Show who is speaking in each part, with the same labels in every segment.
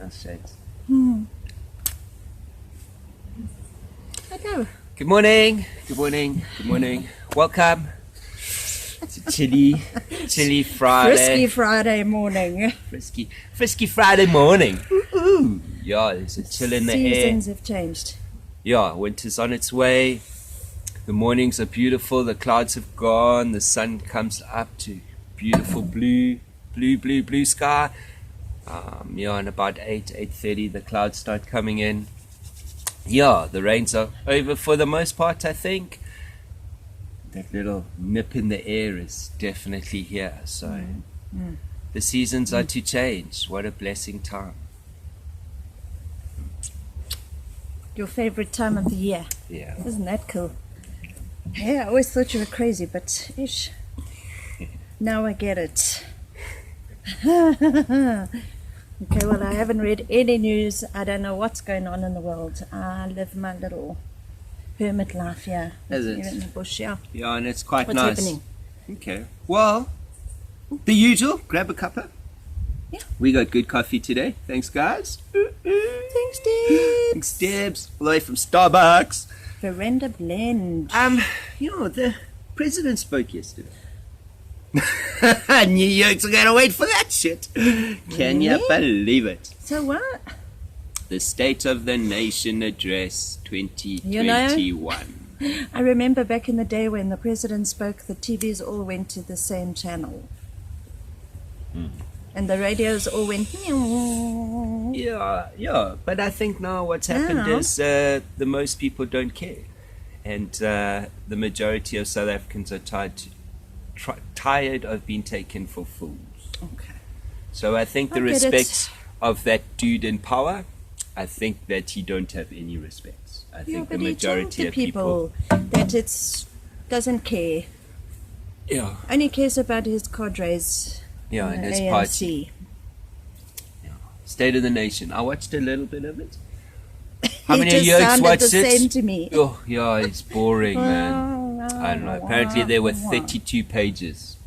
Speaker 1: That's it.
Speaker 2: Hello.
Speaker 1: Good morning. Good morning. Good morning. Welcome to chilly Friday.
Speaker 2: Frisky Friday morning.
Speaker 1: Frisky Friday morning. Ooh. Yeah, there's a chill in the air.
Speaker 2: Seasons have changed.
Speaker 1: Yeah, winter's on its way. The mornings are beautiful. The clouds have gone. The sun comes up to beautiful blue sky. Yeah, and about 8:30 the clouds start coming in. Yeah, the rains are over for the most part, I think. That little nip in the air is definitely here. So the seasons are to change. What a blessing time.
Speaker 2: Your favorite time of the year.
Speaker 1: Yeah.
Speaker 2: Isn't that cool? Yeah, I always thought you were crazy, but ish. Now I get it. Okay, well, I haven't read any news. I don't know what's going on in the world. I live my little hermit life here.
Speaker 1: Is it?
Speaker 2: Here in the bush, yeah.
Speaker 1: Yeah, and it's quite
Speaker 2: What's
Speaker 1: nice.
Speaker 2: happening?
Speaker 1: Okay. Well, the usual. Grab a cuppa.
Speaker 2: Yeah.
Speaker 1: We got good coffee today. Thanks, guys.
Speaker 2: Thanks, Deb.
Speaker 1: Thanks, Debs. All the way from Starbucks.
Speaker 2: Veranda blend.
Speaker 1: The president spoke yesterday. New York's gonna wait for that shit. Can you believe it?
Speaker 2: So what?
Speaker 1: The State of the Nation Address 2021.
Speaker 2: I remember back in the day when the president spoke, the TVs all went to the same channel. And the radios all went...
Speaker 1: Yeah. But I think now what's happened is the most people don't care. And the majority of South Africans are tired of being taken for fools.
Speaker 2: Okay.
Speaker 1: So I think the respect of that dude in power, I think that he don't have any respects. I think the majority of people
Speaker 2: that doesn't care.
Speaker 1: Yeah.
Speaker 2: Only cares about his cadres.
Speaker 1: Yeah, and his
Speaker 2: ANC.
Speaker 1: party. Yeah. State of the Nation. I watched a little bit of it. How many of you watched
Speaker 2: the
Speaker 1: it?
Speaker 2: Same to me.
Speaker 1: Oh, yeah, it's boring, man. I don't know. Apparently there were 32 pages.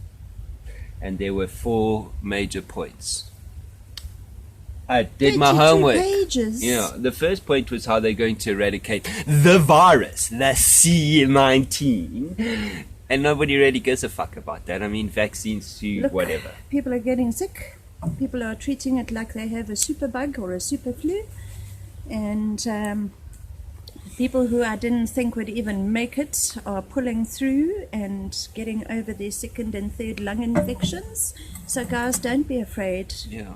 Speaker 1: And there were 4 major points. I did my homework.
Speaker 2: Pages.
Speaker 1: Yeah, the first point was how they're going to eradicate the virus, the C-19. And nobody really gives a fuck about that. I mean, vaccines to
Speaker 2: Look,
Speaker 1: whatever.
Speaker 2: People are getting sick. People are treating it like they have a super bug or a super flu. And people who I didn't think would even make it are pulling through and getting over their 2nd and 3rd lung infections. So guys, don't be afraid.
Speaker 1: Yeah.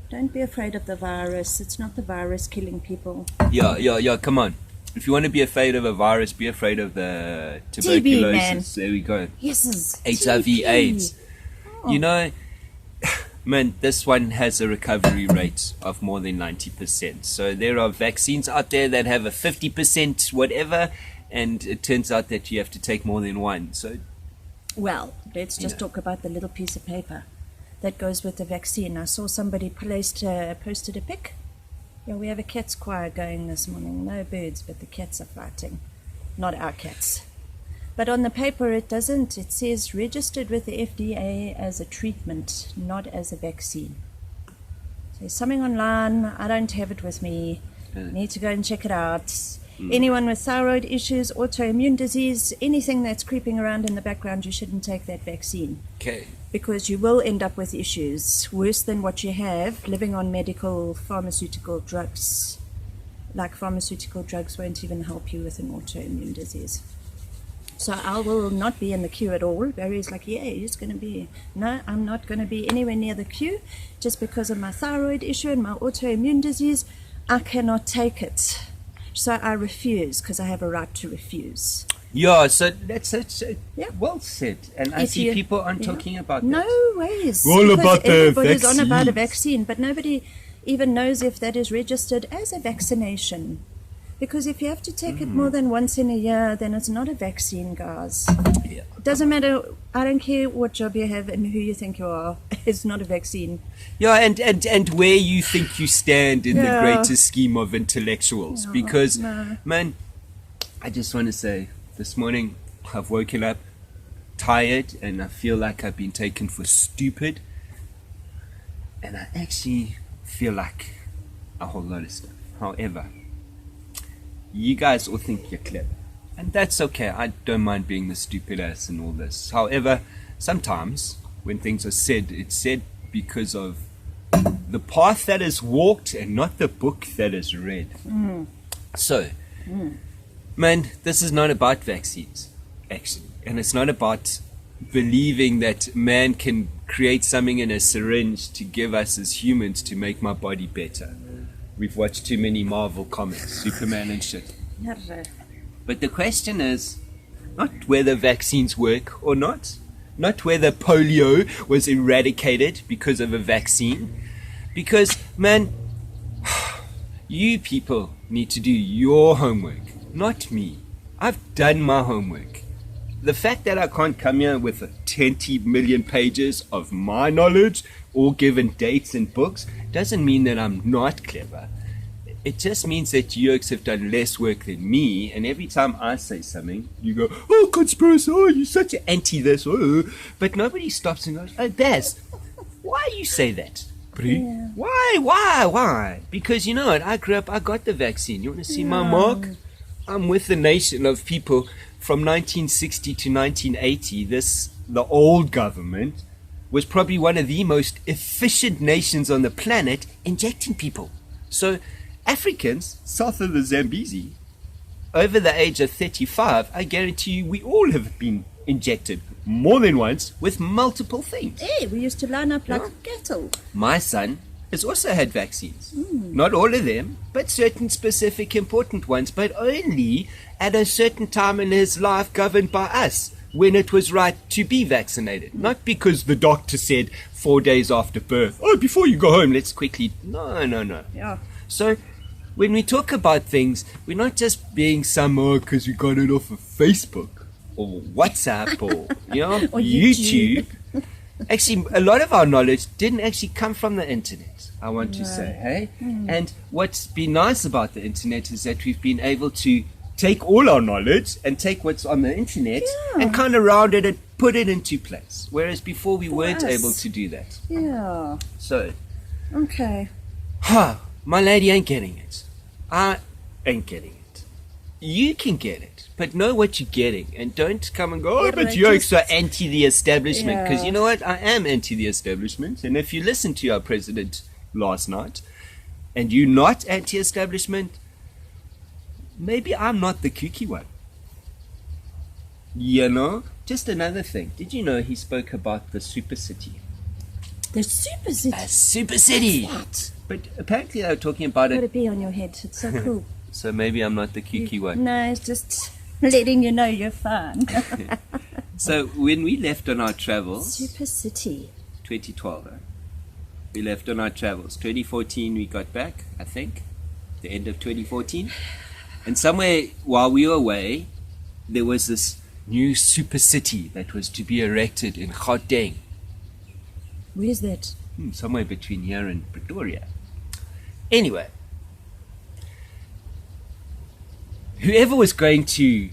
Speaker 2: Don't be afraid of the virus. It's not the virus killing people.
Speaker 1: Yeah, come on. If you want to be afraid of a virus, be afraid of the tuberculosis.
Speaker 2: TB, man.
Speaker 1: There we go.
Speaker 2: Yes.
Speaker 1: HIV, AIDS.
Speaker 2: Oh.
Speaker 1: You know, man, this one has a recovery rate of more than 90%. So there are vaccines out there that have a 50% whatever, and it turns out that you have to take more than one. So,
Speaker 2: Well, let's just talk about the little piece of paper that goes with the vaccine. I saw somebody posted a pic. Yeah, we have a cat's choir going this morning. No birds, but the cats are fighting. Not our cats. But on the paper it doesn't. It says registered with the FDA as a treatment, not as a vaccine. So there's something online. I don't have it with me. Need to go and check it out. Anyone with thyroid issues, autoimmune disease, anything that's creeping around in the background, you shouldn't take that vaccine.
Speaker 1: okay.
Speaker 2: Because you will end up with issues worse than what you have living on pharmaceutical drugs. Like pharmaceutical drugs won't even help you with an autoimmune disease. So I will not be in the queue at all. Barry's like, yeah, he's going to be. No, I'm not going to be anywhere near the queue just because of my thyroid issue and my autoimmune disease. I cannot take it. So I refuse because I have a right to refuse.
Speaker 1: Yeah, so that's
Speaker 2: Yeah.
Speaker 1: well said. And I see people aren't talking about that.
Speaker 2: No ways.
Speaker 1: All
Speaker 2: Because
Speaker 1: about the
Speaker 2: everybody's on about a
Speaker 1: vaccines.
Speaker 2: vaccine, but nobody even knows if that is registered as a vaccination. Because if you have to take it more than once in a year, then it's not a vaccine, guys.
Speaker 1: Yeah.
Speaker 2: It doesn't matter. I don't care what job you have and who you think you are. It's not a vaccine.
Speaker 1: Yeah, and where you think you stand in the
Speaker 2: Yeah.
Speaker 1: greater scheme of intellectuals. Because,
Speaker 2: no.
Speaker 1: man, I just want to say, this morning I've woken up tired and I feel like I've been taken for stupid. And I actually feel like a whole lot of stuff. However, you guys all think you're clever. And that's okay. I don't mind being the stupid ass and all this. However, sometimes when things are said, it's said because of the path that is walked and not the book that is read. So, man, this is not about vaccines, actually. And it's not about believing that man can create something in a syringe to give us as humans to make my body better. We've watched too many Marvel comics, Superman and shit. But the question is not whether vaccines work or not whether polio was eradicated because of a vaccine. Because, man, you people need to do your homework, not me. I've done my homework. The fact that I can't come here with 20 million pages of my knowledge, all given dates and books, doesn't mean that I'm not clever. It just means that you have done less work than me, and every time I say something, you go, oh, conspiracy, oh, you're such an anti-this, oh. But nobody stops and goes, oh, Baz, why you say that?
Speaker 2: Yeah.
Speaker 1: Why? Because you know what, I grew up, I got the vaccine. You want to see my mark? I'm with the nation of people from 1960 to 1980. The old government was probably one of the most efficient nations on the planet injecting people. So Africans south of the Zambezi, over the age of 35, I guarantee you we all have been injected more than once with multiple things.
Speaker 2: Hey, we used to line up like cattle.
Speaker 1: My son has also had vaccines. Not all of them, but certain specific important ones, but only at a certain time in his life governed by us, when it was right to be vaccinated. Not because the doctor said 4 days after birth, oh, before you go home, let's quickly... No.
Speaker 2: Yeah.
Speaker 1: So when we talk about things, we're not just being some, because we got it off of Facebook or WhatsApp or,
Speaker 2: Or
Speaker 1: YouTube. Actually, a lot of our knowledge didn't actually come from the internet, I want to say, hey? And what's been nice about the internet is that we've been able to take all our knowledge and take what's on the internet and kind of round it and put it into place. Whereas before we weren't able to do that.
Speaker 2: Yeah.
Speaker 1: So,
Speaker 2: Okay.
Speaker 1: my lady ain't getting it. I ain't getting it. You can get it, but know what you're getting, and don't come and go, oh, but you're so anti the establishment. Because you know what? I am anti the establishment. And if you listen to our president last night, and you're not anti-establishment, maybe I'm not the kooky one. Just another thing. Did you know he spoke about the super city?
Speaker 2: The super city.
Speaker 1: A super city.
Speaker 2: What?
Speaker 1: But apparently they were talking about
Speaker 2: Got a
Speaker 1: it.
Speaker 2: bee on your head. It's so cool.
Speaker 1: So maybe I'm not the kooky one.
Speaker 2: No, it's just letting you know you're fine.
Speaker 1: So when we left on our travels,
Speaker 2: Super city.
Speaker 1: 2012, we left on our travels. 2014 we got back, I think, the end of 2014. And somewhere while we were away, there was this new super city that was to be erected in Gauteng.
Speaker 2: Where's that?
Speaker 1: Somewhere between here and Pretoria. Anyway, whoever was going to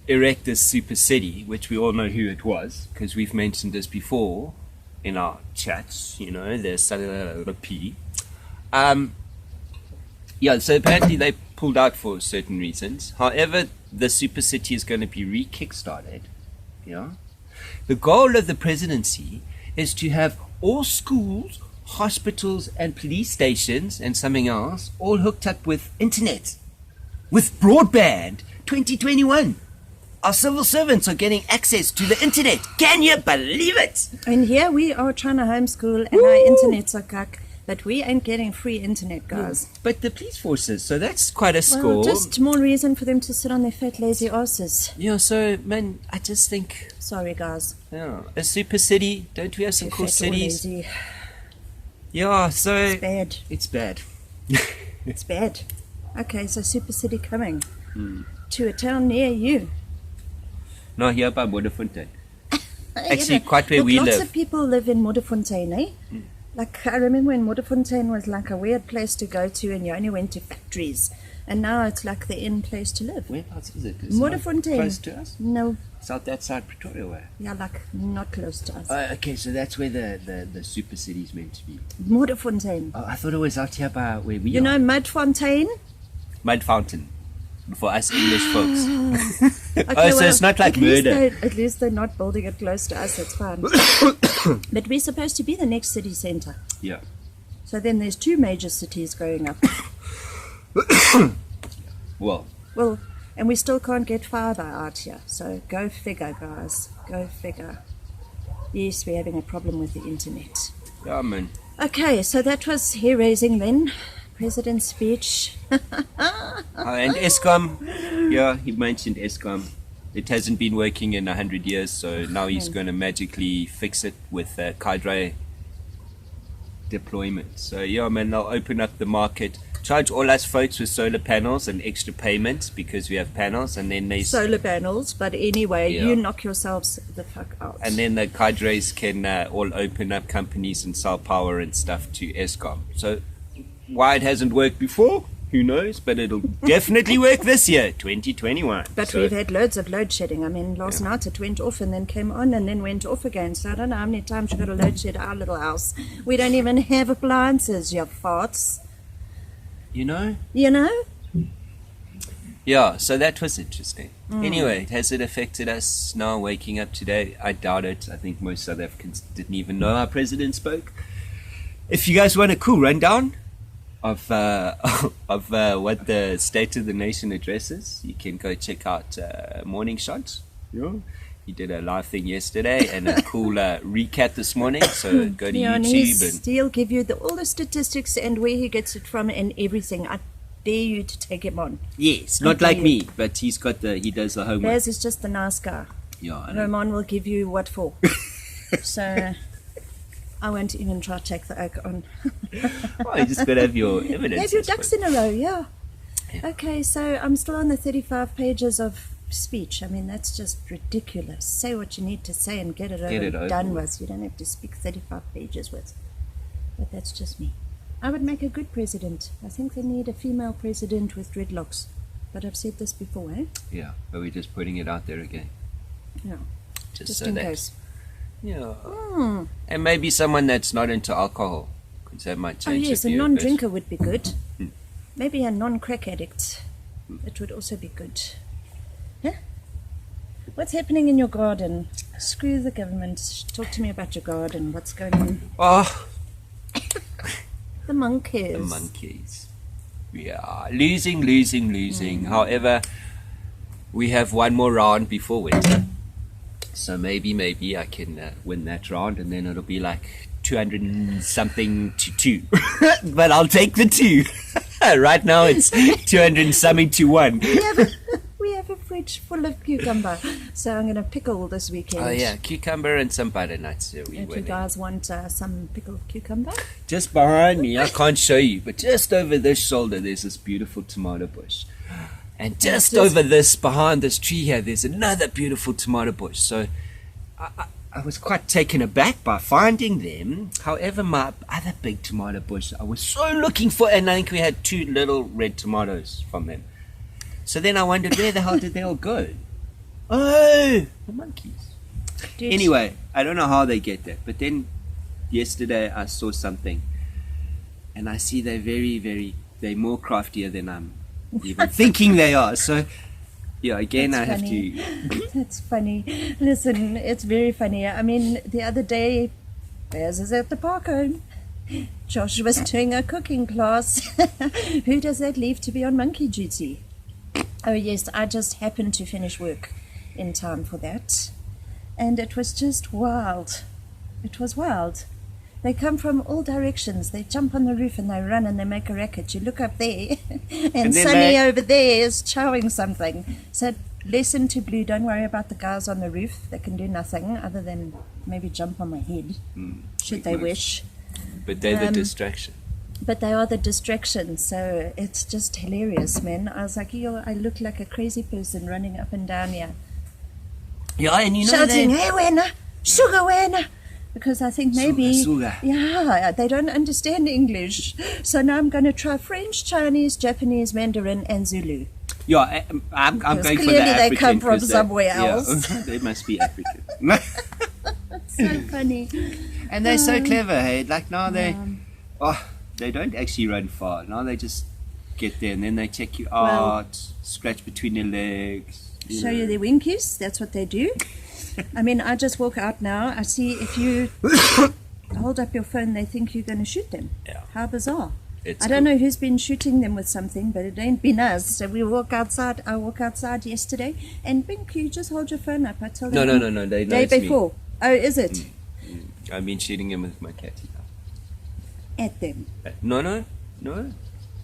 Speaker 1: erect this super city, which we all know who it was, because we've mentioned this before in our chats, there's a P. So apparently they pulled out for certain reasons. However, the super city is going to be re-kickstarted. The goal of the presidency is to have all schools, hospitals and police stations and something else all hooked up with internet, with broadband. 2021, our civil servants are getting access to the internet. Can you believe it?
Speaker 2: And here we are trying to homeschool and our internet's a cuck, but we ain't getting free internet, guys.
Speaker 1: But the police forces, so that's quite a score.
Speaker 2: Well, just more reason for them to sit on their fat lazy asses.
Speaker 1: So man, I just think,
Speaker 2: Sorry, guys.
Speaker 1: a super city, don't we have some
Speaker 2: Too
Speaker 1: cool
Speaker 2: fat or
Speaker 1: cities?
Speaker 2: lazy.
Speaker 1: So
Speaker 2: It's bad.
Speaker 1: it's bad.
Speaker 2: It's bad. Okay, so super city coming to a town near you.
Speaker 1: No, here by Modderfontein. Actually, quite where
Speaker 2: Look,
Speaker 1: we
Speaker 2: lots
Speaker 1: live.
Speaker 2: of people live in Modderfontein, eh? Like, I remember when Modderfontein was like a weird place to go to and you only went to factories. And now it's like the in place to live.
Speaker 1: Whereabouts is it? Is it
Speaker 2: Modderfontein.
Speaker 1: close to us?
Speaker 2: No.
Speaker 1: It's out that side, Pretoria way.
Speaker 2: Yeah, like not close to us.
Speaker 1: Okay, so that's where the super city's meant to be.
Speaker 2: Modderfontein.
Speaker 1: Oh, I thought it was out here by where we
Speaker 2: You
Speaker 1: are.
Speaker 2: know Mudfontein?
Speaker 1: Mud Fountain. For us English folks.
Speaker 2: Okay,
Speaker 1: so it's not like murder.
Speaker 2: At least they're not building it close to us, it's fine. But we're supposed to be the next city centre.
Speaker 1: Yeah.
Speaker 2: So then there's 2 major cities going up.
Speaker 1: Well,
Speaker 2: and we still can't get fibre out here. So go figure, guys. Go figure. Yes, we're having a problem with the internet.
Speaker 1: yeah, man.
Speaker 2: Okay, so that was hair raising then. President's speech.
Speaker 1: And Eskom, yeah, he mentioned Eskom. It hasn't been working in 100 years, so now he's going to magically fix it with cadre deployment. So yeah, man, they'll open up the market, charge all us folks with solar panels and extra payments because we have panels, and then they
Speaker 2: Solar panels, but anyway,
Speaker 1: Yeah.
Speaker 2: you knock yourselves the fuck out.
Speaker 1: and then the cadres can all open up companies and sell power and stuff to Eskom. So why it hasn't worked before, who knows? But it'll definitely work this year, 2021.
Speaker 2: But
Speaker 1: So-
Speaker 2: we've had loads of load shedding. I mean, last night it went off and then came on and then went off again. So I don't know how many times you've got to load shed our little house. We don't even have appliances, you farts.
Speaker 1: you know.
Speaker 2: You know?
Speaker 1: Yeah, so that was interesting. Anyway, has it affected us now waking up today? I doubt it. I think most South Africans didn't even know our president spoke. If you guys want a cool rundown of what the State of the Nation address is, you can go check out Morning Shot. Yeah. He did a live thing yesterday and a cool recap this morning. So go to
Speaker 2: Yeah, and
Speaker 1: YouTube
Speaker 2: he'll give you all the statistics and where he gets it from and everything. I dare you to take him on.
Speaker 1: yes, not like me, but he does the homework.
Speaker 2: Baz is just the nice guy.
Speaker 1: Yeah, I know.
Speaker 2: Roman will give you what for. So I won't even try to take the oak on.
Speaker 1: Oh, you just got to have your evidence.
Speaker 2: Have your
Speaker 1: I suppose.
Speaker 2: ducks in a row, yeah.
Speaker 1: Yeah.
Speaker 2: Okay, so I'm still on the 35 pages of speech. I mean, that's just ridiculous. Say what you need to say and get it over done with. You don't have to speak 35 pages with. But that's just me. I would make a good president. I think they need a female president with dreadlocks. But I've said this before, eh?
Speaker 1: Yeah, but we're just putting it out there again.
Speaker 2: Yeah.
Speaker 1: Just
Speaker 2: Just
Speaker 1: so
Speaker 2: in
Speaker 1: that.
Speaker 2: case.
Speaker 1: Yeah. And maybe someone that's not into alcohol, because that might
Speaker 2: Oh,
Speaker 1: change
Speaker 2: yes,
Speaker 1: the
Speaker 2: a
Speaker 1: view of
Speaker 2: non-drinker would be good.
Speaker 1: Hmm.
Speaker 2: Maybe a non-crack addict. It would also be good. Huh? What's happening in your garden? Screw the government. Talk to me about your garden. What's going on?
Speaker 1: Oh,
Speaker 2: The monkeys.
Speaker 1: the monkeys. Yeah, losing. However, we have one more round before winter. So maybe I can win that round, and then it'll be like 200 and something to 2. But I'll take the 2. Right now it's 200 and something to 1.
Speaker 2: We have a fridge full of cucumber. So I'm going to pickle this weekend.
Speaker 1: Oh yeah, cucumber and some butternuts.
Speaker 2: If you guys want some pickled cucumber.
Speaker 1: Just behind me, I can't show you, but just over this shoulder there's this beautiful tomato bush. And just over this, behind this tree here, there's another beautiful tomato bush. So I was quite taken aback by finding them. However, my other big tomato bush, I was so looking for, and I think we had 2 little red tomatoes from them. So then I wondered, where the hell did they all go? Oh, the monkeys.
Speaker 2: Dude,
Speaker 1: Anyway, I don't know how they get there, but then yesterday I saw something, and I see they're more craftier than I'm even thinking they are. So, yeah, again,
Speaker 2: That's
Speaker 1: I have
Speaker 2: funny.
Speaker 1: to.
Speaker 2: That's funny. Listen, it's very funny. I mean, the other day, Baz is at the park home. Josh was doing a cooking class. Who does that leave to be on monkey duty? Oh, yes, I just happened to finish work in time for that. And it was just wild. It was wild. They come from all directions. They jump on the roof and they run and they make a racket. You look up there and
Speaker 1: then
Speaker 2: Sonny over there is chowing something. So lesson to Blue, don't worry about the guys on the roof. They can do nothing other than maybe jump on my head, should they
Speaker 1: nice.
Speaker 2: wish.
Speaker 1: But they're the distraction.
Speaker 2: But they are the distraction, so it's just hilarious, man. I was like, I look like a crazy person running up and down here.
Speaker 1: Yeah, and you know
Speaker 2: Shouting,
Speaker 1: they.
Speaker 2: hey, Wena, sugar Wena. because I think maybe,
Speaker 1: Suga.
Speaker 2: yeah, they don't understand English. So now I'm going to try French, Chinese, Japanese, Mandarin, and Zulu.
Speaker 1: Yeah, I'm going for the
Speaker 2: clearly they
Speaker 1: African.
Speaker 2: come from somewhere else.
Speaker 1: Yeah, they must be African.
Speaker 2: So funny.
Speaker 1: And they're so clever, hey? Like now they don't actually run far. Now they just get there and then they check you out, scratch between your legs.
Speaker 2: Show you their winkies. That's what they do. I mean, I just walk out now. I see if you hold up your phone, they think you're going to shoot them.
Speaker 1: Yeah.
Speaker 2: How bizarre.
Speaker 1: It's
Speaker 2: I don't know who's been shooting them with something, but it ain't been us. So we walk outside. I walk outside yesterday, and Bink, you just hold your phone up. I tell them.
Speaker 1: No. They know
Speaker 2: Day
Speaker 1: it's me.
Speaker 2: before. Oh, is it?
Speaker 1: I've been shooting him with my catty now.
Speaker 2: At them.
Speaker 1: No.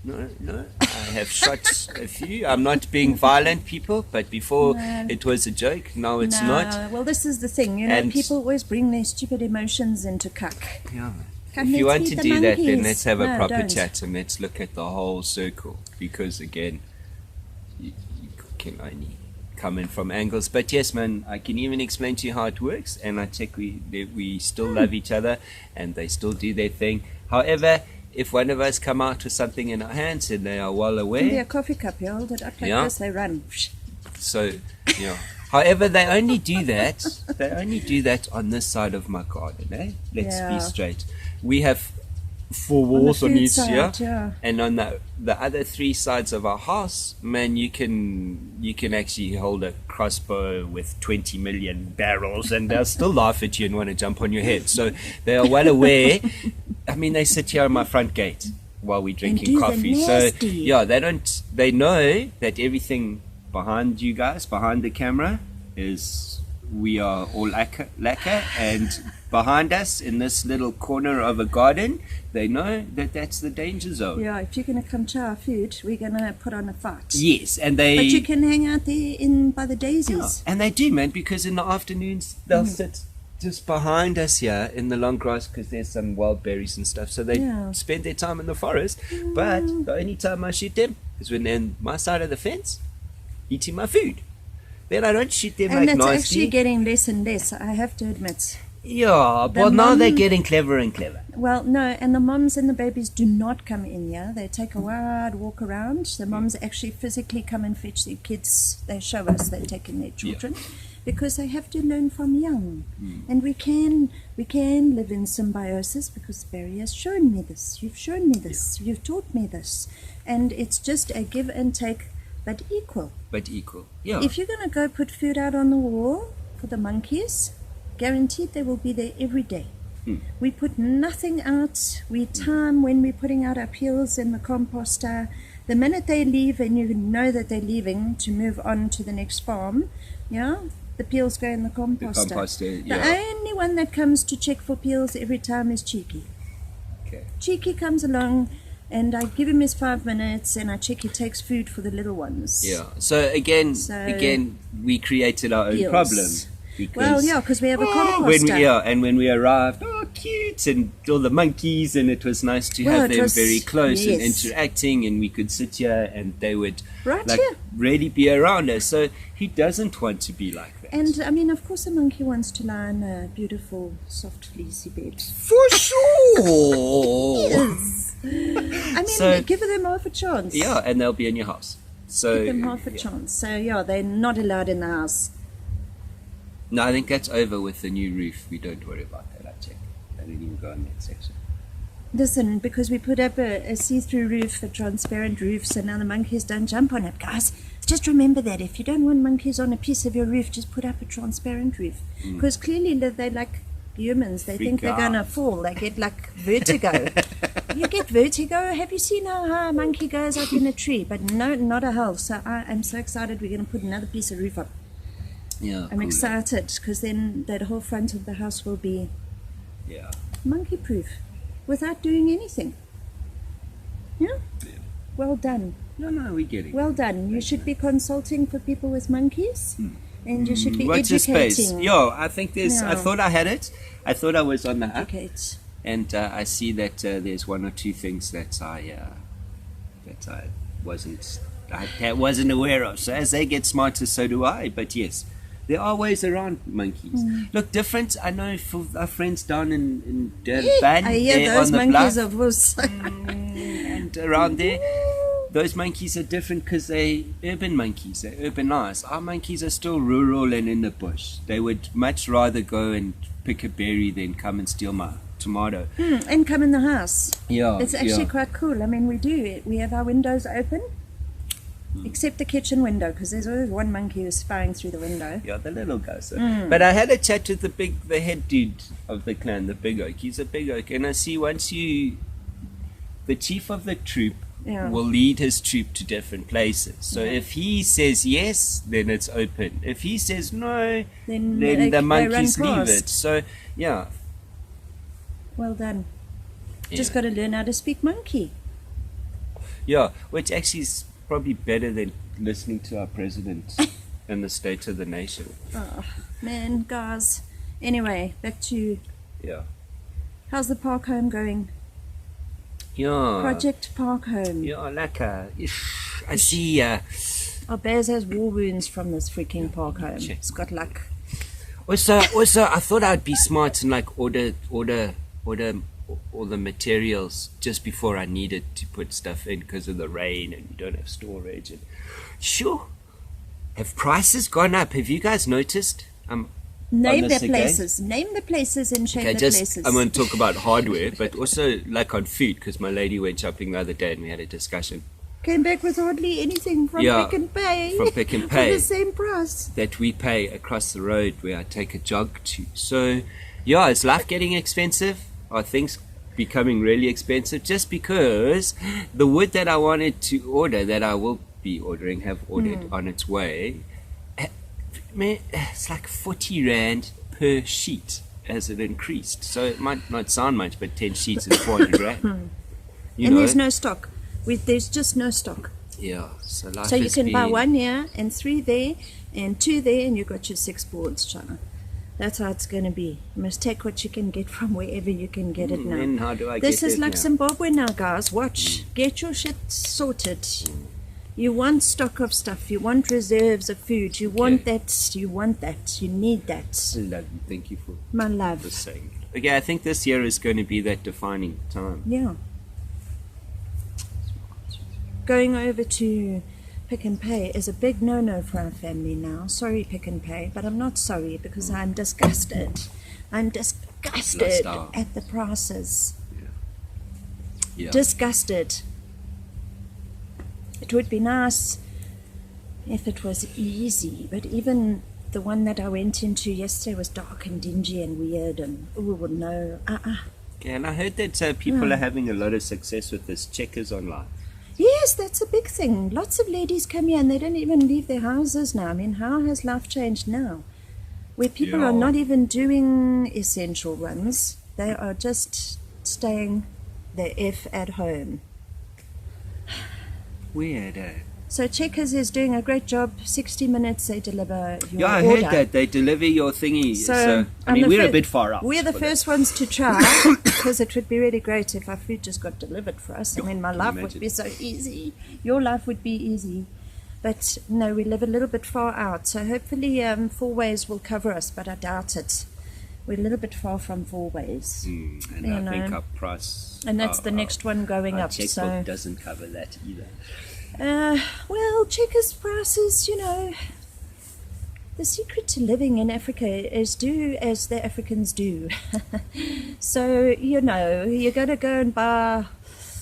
Speaker 1: I have shot a few. I'm not being violent, people, but before it was a joke. Now it's not.
Speaker 2: Well, this is the thing. You know,
Speaker 1: And-
Speaker 2: people always bring their stupid emotions into cuck.
Speaker 1: Yeah.
Speaker 2: Come,
Speaker 1: If you
Speaker 2: let's
Speaker 1: want to
Speaker 2: feed the
Speaker 1: do that, then
Speaker 2: monkeys.
Speaker 1: let's have a
Speaker 2: No,
Speaker 1: proper
Speaker 2: don't.
Speaker 1: chat and let's look at the whole circle. Because again, you can only come in from angles. But yes, man, I can even explain to you how it works. And I check we still love each other and they still do their thing. However, if one of us come out with something in our hands and they are well
Speaker 2: Can be a
Speaker 1: aware,
Speaker 2: coffee cup. You hold it up like
Speaker 1: Yeah.
Speaker 2: this, they run.
Speaker 1: so yeah. However, they only do that. They only do that on this side of my garden. Eh? Let's be
Speaker 2: Yeah.
Speaker 1: straight. We have 4
Speaker 2: On the
Speaker 1: walls on
Speaker 2: food
Speaker 1: each
Speaker 2: side,
Speaker 1: here,
Speaker 2: yeah.
Speaker 1: and on the other 3 sides of our house, man, you can actually hold a crossbow with 20 million barrels, and they'll still laugh at you and want to jump on your head. So they are well aware. I mean, they sit here on my front gate while we're drinking
Speaker 2: do the
Speaker 1: coffee. So
Speaker 2: nasty.
Speaker 1: yeah, they know that everything behind you guys, behind the camera, is we are all lacquer, and behind us in this little corner of a garden, they know that that's the danger zone.
Speaker 2: Yeah, if you're going to come to our food, we're going to put on a fight.
Speaker 1: Yes, and
Speaker 2: But you can hang out there by the
Speaker 1: yeah,
Speaker 2: daisies.
Speaker 1: and they do, man, because in the afternoons they'll sit just behind us here in the long grass because there's some wild berries and stuff. So they spend their time in the forest. But the only time I shoot them is when they're on my side of the fence eating my food. Then I don't shoot them
Speaker 2: And
Speaker 1: like
Speaker 2: that's
Speaker 1: nasty.
Speaker 2: actually getting less and less, I have to admit.
Speaker 1: Yeah, but now they're getting clever and clever.
Speaker 2: Well, no, and the moms and the babies do not come in here. They take a wide walk around. The moms actually physically come and fetch their kids. They show us they're taking their children because they have to learn from young. And we can live in symbiosis because Barry has shown me this. You've shown me this. You've taught me this. And it's just a give and take, but equal.
Speaker 1: Yeah.
Speaker 2: If you're going to go put food out on the wall for the monkeys, guaranteed they will be there every day. We put nothing out. We time when we're putting out our peels in the composter. The minute they leave and you know that they're leaving to move on to the next farm, the peels go in the composter. The only one that comes to check for peels every time is Cheeky.
Speaker 1: Okay.
Speaker 2: Cheeky comes along and I give him his 5 minutes and I check he takes food for the little ones.
Speaker 1: Yeah. So again, we created our own
Speaker 2: Peels.
Speaker 1: problem. Because
Speaker 2: we have a composter.
Speaker 1: When we arrived, cute, and all the monkeys, and it was nice to have them very close and interacting, and we could sit here and they would really be around us. So he doesn't want to be like that.
Speaker 2: And I mean, of course, a monkey wants to lie in a beautiful, soft, fleecy bed.
Speaker 1: For sure.
Speaker 2: Yes. I mean, give them half a chance.
Speaker 1: Yeah, and they'll be in your house. So
Speaker 2: give them half a chance. So they're not allowed in the house.
Speaker 1: No, I think that's over with the new roof. We don't worry about that. I check. I didn't even go on that section.
Speaker 2: Listen, because we put up a see-through roof, a transparent roof, so now the monkeys don't jump on it. Guys, just remember that. If you don't want monkeys on a piece of your roof, just put up a transparent roof. Because clearly they're like humans. They think they're going to fall. They get like vertigo. You get vertigo? Have you seen how high a monkey goes up in a tree? But no, not a hell. So I am so excited we're going to put another piece of roof up.
Speaker 1: Yeah,
Speaker 2: I'm excited because then that whole front of the house will be monkey proof without doing anything. Yeah? Well done.
Speaker 1: No, we get it.
Speaker 2: Well done. You should be consulting for people with monkeys and you should be
Speaker 1: Watch the
Speaker 2: educating.
Speaker 1: space. I think there's I thought I had it. I thought I was on the up.
Speaker 2: Educate.
Speaker 1: And I see that there's 1 or 2 things that I wasn't aware of. So as they get smarter, so do I. But yes, there are ways around monkeys. Look, different. I know for our friends down in Durban,
Speaker 2: I hear
Speaker 1: there
Speaker 2: those
Speaker 1: on the
Speaker 2: monkeys
Speaker 1: bluff,
Speaker 2: of us.
Speaker 1: and around there, those monkeys are different because they're urban monkeys. They're urbanized. Our monkeys are still rural and in the bush. They would much rather go and pick a berry than come and steal my tomato.
Speaker 2: And come in the house.
Speaker 1: Yeah,
Speaker 2: It's actually quite cool. I mean, we do. We have our windows open, except the kitchen window, because there's always one monkey who's spying through the window.
Speaker 1: Yeah, the little guy. So. But I had a chat with the head dude of the clan, the big oak. He's a big oak, and I see the chief of the troop will lead his troop to different places. So if he says yes, then it's open. If he says no, then the monkeys leave it. So yeah.
Speaker 2: Well done. Just got to learn how to speak monkey.
Speaker 1: Yeah, which actually is probably better than listening to our president and the state of the nation.
Speaker 2: Oh, man, guys. Anyway, back to...
Speaker 1: Yeah.
Speaker 2: How's the park home going?
Speaker 1: Yeah.
Speaker 2: Project Park Home.
Speaker 1: Yeah, lekker. I see...
Speaker 2: Oh, Bears has war wounds from this freaking park home. It's got luck.
Speaker 1: Also, I thought I'd be smart and like order all the materials just before I needed to put stuff in because of the rain and you don't have storage. And sure, have prices gone up? Have you guys noticed?
Speaker 2: Name the places. Name the places and shame the places.
Speaker 1: I'm going to talk about hardware, but also like on food because my lady went shopping the other day and we had a discussion.
Speaker 2: Came back with hardly anything from Pick and Pay.
Speaker 1: From Pick and Pay.
Speaker 2: For the same price.
Speaker 1: That we pay across the road where I take a jog to. So, yeah, is life getting expensive? Are things becoming really expensive? Just because the wood that I wanted to order, that I will be ordering, have ordered on its way, it's like 40 Rand per sheet as it increased. So it might not sound much, but 10 sheets is 400 Rand.
Speaker 2: There's no stock. There's just no stock.
Speaker 1: Yeah, so life
Speaker 2: So you can buy 1 here and 3 there and 2 there and you've got your 6 boards, China. That's how it's going to be. You must take what you can get from wherever you can get it now.
Speaker 1: And how do I
Speaker 2: this
Speaker 1: get
Speaker 2: is
Speaker 1: it
Speaker 2: like
Speaker 1: now?
Speaker 2: Zimbabwe now, guys. Watch. Get your shit sorted. You want stock of stuff. You want reserves of food. You want that. You want that. You need that.
Speaker 1: I love you. Thank you for
Speaker 2: My love.
Speaker 1: saying it. Okay, I think this year is going to be that defining time.
Speaker 2: Yeah. Going over to Pick and Pay is a big no-no for our family now. Sorry, Pick and Pay, but I'm not sorry because I'm disgusted. I'm disgusted at the prices.
Speaker 1: Yeah.
Speaker 2: Disgusted. It would be nice if it was easy, but even the one that I went into yesterday was dark and dingy and weird and no.
Speaker 1: Okay, and I heard that people are having a lot of success with this Checkers online.
Speaker 2: Yes, that's a big thing. Lots of ladies come here and they don't even leave their houses now. I mean, how has life changed now? Where people are not even doing essential ones. They are just staying the F at home.
Speaker 1: Weird,
Speaker 2: So Checkers is doing a great job. 60 minutes they deliver your
Speaker 1: I
Speaker 2: order.
Speaker 1: heard that. They deliver your thingy. So I
Speaker 2: I'm
Speaker 1: mean,
Speaker 2: the
Speaker 1: we're a bit far out.
Speaker 2: We're the first ones to try because it would be really great if our food just got delivered for us. I mean, my life would be so easy. Your life would be easy. But no, we live a little bit far out. So hopefully Four Ways will cover us, but I doubt it. We're a little bit far from Four Ways.
Speaker 1: And I think our price...
Speaker 2: And that's the next one going up.
Speaker 1: Checkbook
Speaker 2: so
Speaker 1: doesn't cover that either.
Speaker 2: Well, Checkers prices, the secret to living in Africa is do as the Africans do. So, you're going to go and buy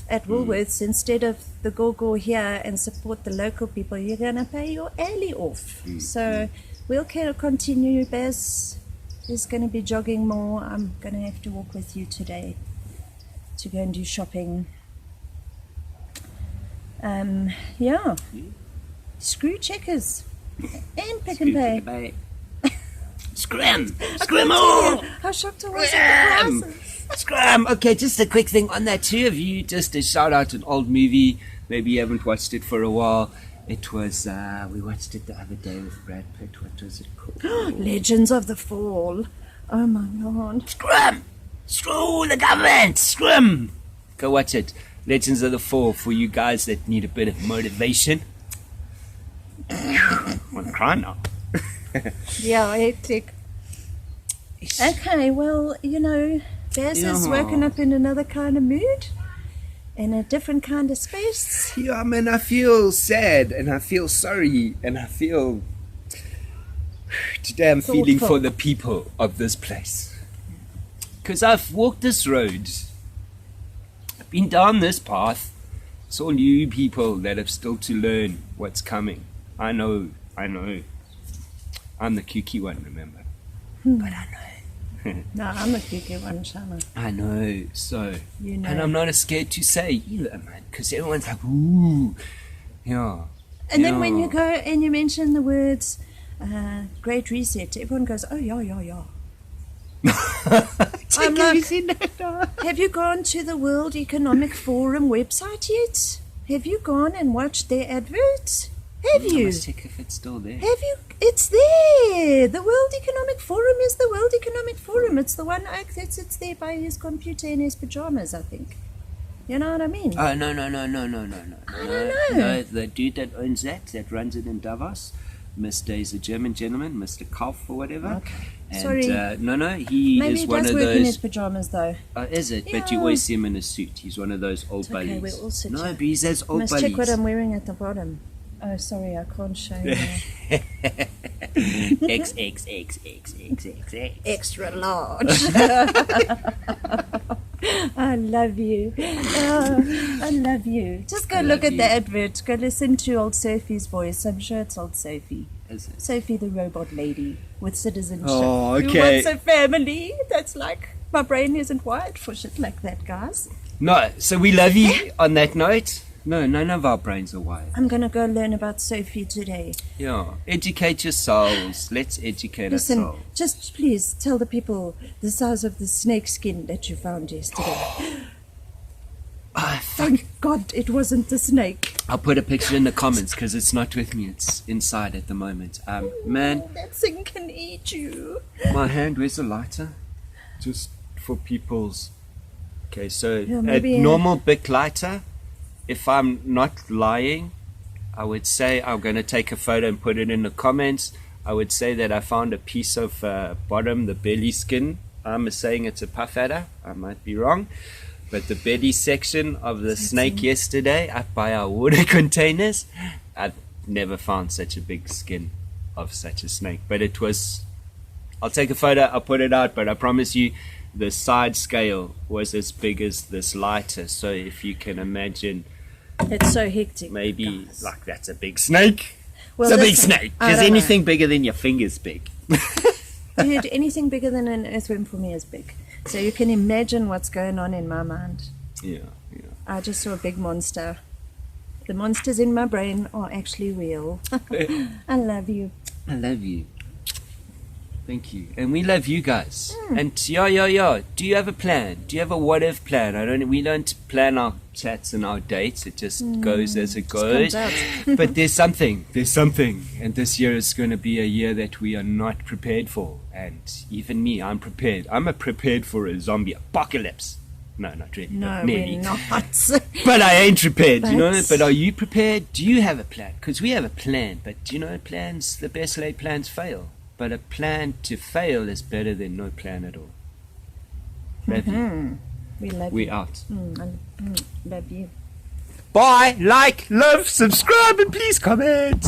Speaker 2: at Woolworths instead of the go-go here and support the local people. You're going to pay your alley off. So, we'll continue. Bez is going to be jogging more. I'm going to have to walk with you today to go and do shopping. Screw Checkers and Pick and Pay.
Speaker 1: Scram! Scram all!
Speaker 2: How shocked I was at the prices.
Speaker 1: Scram! Okay, just a quick thing on that too. Of you, just a shout out to an old movie. Maybe you haven't watched it for a while. It was, we watched it the other day with Brad Pitt. What was it called?
Speaker 2: Legends of the Fall. Oh my God.
Speaker 1: Scram! Screw the government! Scram! Go watch it. Legends of the Fall for you guys that need a bit of motivation. I'm crying now.
Speaker 2: Yeah, hectic. Okay, well, Baz is woken up in another kind of mood, in a different kind of space.
Speaker 1: Yeah, man, I feel sad and I feel sorry and I feel... Today I'm feeling for the people of this place. Because I've walked this road, I've been down this path. It's all new people that have still to learn what's coming. I know. I'm the kooky one, remember? But I know.
Speaker 2: No, I'm the kooky one, Shana.
Speaker 1: I know, so...
Speaker 2: And
Speaker 1: I'm not scared to say either, man, because everyone's like, ooh, yeah.
Speaker 2: And then when you go and you mention the words Great Reset, everyone goes, oh, yeah. I'm like, have you gone to the World Economic Forum website yet? Have you gone and watched their adverts? Have you?
Speaker 1: I must check if it's still there.
Speaker 2: Have you? It's there. The World Economic Forum is the World Economic Forum. It's the one oak that sits there by his computer in his pajamas, I think. You know what I mean?
Speaker 1: Oh, no.
Speaker 2: I don't know.
Speaker 1: No, the dude that owns that runs it in Davos, he's a German gentleman, Mr. Kauf or whatever.
Speaker 2: Okay.
Speaker 1: And,
Speaker 2: Sorry.
Speaker 1: He
Speaker 2: Maybe
Speaker 1: is
Speaker 2: he
Speaker 1: one
Speaker 2: does
Speaker 1: of
Speaker 2: work
Speaker 1: those...
Speaker 2: in his pajamas, though.
Speaker 1: Is it?
Speaker 2: Yeah.
Speaker 1: But you always see him in a suit. He's one of those old
Speaker 2: It's okay,
Speaker 1: buddies.
Speaker 2: we're all sit
Speaker 1: No,
Speaker 2: here.
Speaker 1: but he's those old
Speaker 2: Must
Speaker 1: buddies.
Speaker 2: check what I'm wearing at the bottom. Oh, sorry, I can't show you.
Speaker 1: XXXXXXX.
Speaker 2: Extra large. I love you. Oh, I love you. Just go look at the advert. Go listen to old Sophie's voice. I'm sure it's old Sophie.
Speaker 1: Is it?
Speaker 2: Sophie the robot lady with citizenship.
Speaker 1: Oh,
Speaker 2: Who
Speaker 1: okay.
Speaker 2: wants a family? That's like, my brain isn't wired for shit like that, guys.
Speaker 1: No, so we love you on that note. No, none of our brains are wired.
Speaker 2: I'm going to go learn about Sophie today.
Speaker 1: Yeah, educate yourselves. Let's educate
Speaker 2: Listen,
Speaker 1: ourselves.
Speaker 2: just please tell the people the size of the snake skin that you found yesterday.
Speaker 1: Oh, fuck.
Speaker 2: Thank God it wasn't the snake.
Speaker 1: I'll put a picture in the comments because it's not with me. It's inside at the moment. Man,
Speaker 2: That thing can eat you.
Speaker 1: my hand, where's the lighter? Just for people's... Okay, so
Speaker 2: Yeah,
Speaker 1: a
Speaker 2: maybe,
Speaker 1: normal Bic lighter, if I'm not lying, I would say I'm going to take a photo and put it in the comments. I would say that I found a piece of bottom, the belly skin. I'm saying it's a puff adder. I might be wrong. But the belly section of the snake yesterday up by our water containers, I've never found such a big skin of such a snake. But it was... I'll take a photo, I'll put it out, but I promise you the side scale was as big as this lighter. So if you can imagine...
Speaker 2: It's so hectic.
Speaker 1: Maybe,
Speaker 2: guys.
Speaker 1: like, that's a big snake.
Speaker 2: Well,
Speaker 1: It's a big
Speaker 2: listen,
Speaker 1: snake.
Speaker 2: I
Speaker 1: Because
Speaker 2: don't
Speaker 1: anything bigger than your finger's big.
Speaker 2: Dude, anything bigger than an earthworm for me is big. So you can imagine what's going on in my mind.
Speaker 1: Yeah.
Speaker 2: I just saw a big monster. The monsters in my brain are actually real. I love you.
Speaker 1: I love you. Thank you. And we love you guys. And yeah. Do you have a plan? Do you have a what if plan? We don't plan our chats and our dates. It just goes as it goes.
Speaker 2: comes out.
Speaker 1: But there's something. And this year is going to be a year that we are not prepared for. And even me, I'm prepared. I'm prepared for a zombie apocalypse. No, not really.
Speaker 2: No,
Speaker 1: but nearly.
Speaker 2: we're not.
Speaker 1: But I ain't prepared,
Speaker 2: But-
Speaker 1: But are you prepared? Do you have a plan? Because we have a plan. But plans, the best laid plans fail. But a plan to fail is better than no plan at all. Love you.
Speaker 2: We love
Speaker 1: We
Speaker 2: you.
Speaker 1: out.
Speaker 2: Love you.
Speaker 1: Bye. Like, love, subscribe, and please comment.